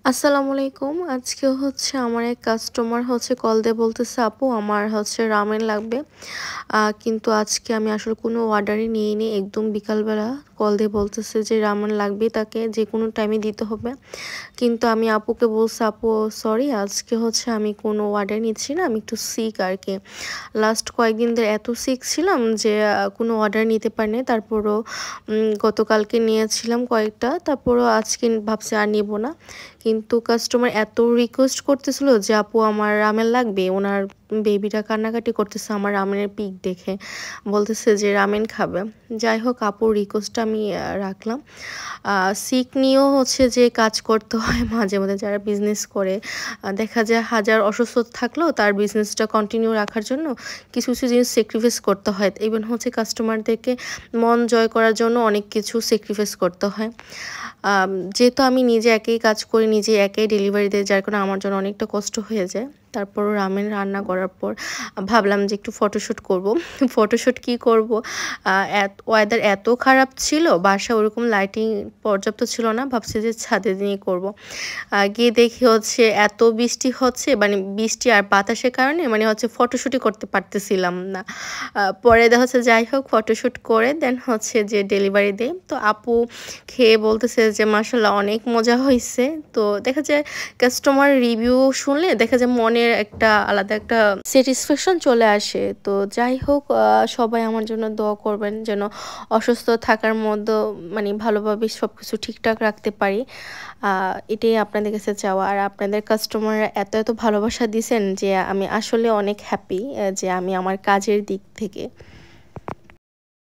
আসসালামু আলাইকুম। আজকে আমার এক কাস্টমার কল দিয়ে বলতেছে, "আপু আমার রামেন লাগবে।" কিন্তু আজকে আমি আসলে কোনো অর্ডারই নিইনি। একদম বিকালবেলা কল দিয়ে বলতেছে যে রামেন লাগবেই তাকে, যেকোনো টাইমে দিতে হবে। কিন্তু আমি আপুকে বলছি, "আপু সরি আজকে আমি কোনো অর্ডার নিচ্ছি না। আমি একটু সিক আরকি। লাস্ট কয়েকদিন ধরে এত সিক ছিলাম যে কোনো অর্ডার নিতে পারি নাই। তারপরও গতকালকে নিয়েছিলাম কয়েকটা। তারপরও আজকে ভাবছি আর নিব না।" কিন্তু কাস্টমার এত রিকোয়েস্ট করতেছিল যে, "আপু আমার রামেন লাগবে।" উনার বেবিটা কান্নাকাটি করতেছে আমার রামেনের পিক দেখে। বলতেছে যে রামেন খাবে। যাই হোক আপুর রিকোয়েস্টটা আমি রাখলাম। সিক নিয়েও যে কাজ করতে হয় মাঝে, মাঝে যারা বিজনেস করে দেখা যায় হাজার অসুস্থতা থাকলেও তার বিজনেসটা কন্টিনিউ রাখার জন্য কিছু, কিছু জিনিস স্যাক্রিফাইস করতে হয়। ইভেন কাস্টমারদেরকে মন জয় করার জন্য অনেক কিছু স্যাক্রিফাইস করতে হয়। যেহেতু আমি নিজে একাই কাজ করি, নিজে একাই ডেলিভারি দেই, যার কারণে আমার জন্য অনেকটা কষ্ট হয়ে যায়। তারপরও রামেন রান্না করার পর ভাবলাম যে একটু ফটোশুট করব। ফটোশুট কি করব? আ ওয়েদার এত খারাপ ছিল, বাসায় ওরকম লাইটিং পর্যাপ্ত ছিল না। ভাবছি যে ছাদে নিয়ে করব। গিয়ে দেখি এত বৃষ্টি মানে বৃষ্টি আর বাতাসের কারণে মানে ফটোশুটই করতে পারতেছিলাম না। পরে দেখা যাই হোক ফটোশুট করে দেন যে ডেলিভারি দেই। তো আপু খেয়ে বলতেছে যে মাশাআল্লাহ অনেক মজা হইছে। তো দেখা যায় কাস্টমার রিভিউ শুনলে দেখা যায় মনের একটা আলাদা একটা স্যাটিসফ্যাকশন চলে আসে। তো যাই হোক সবাই আমার জন্য দোয়া করবেন যেন অসুস্থ থাকার মধ্যেও মানে ভালোভাবে সবকিছু ঠিকঠাক রাখতে পারি। এটাই আপনাদের কাছে চাওয়া। আর আপনাদের কাস্টমাররা এত, এত ভালোবাসা দিছেন যে আমি আসলে অনেক হ্যাপি যে আমি আমার কাজের দিক থেকে।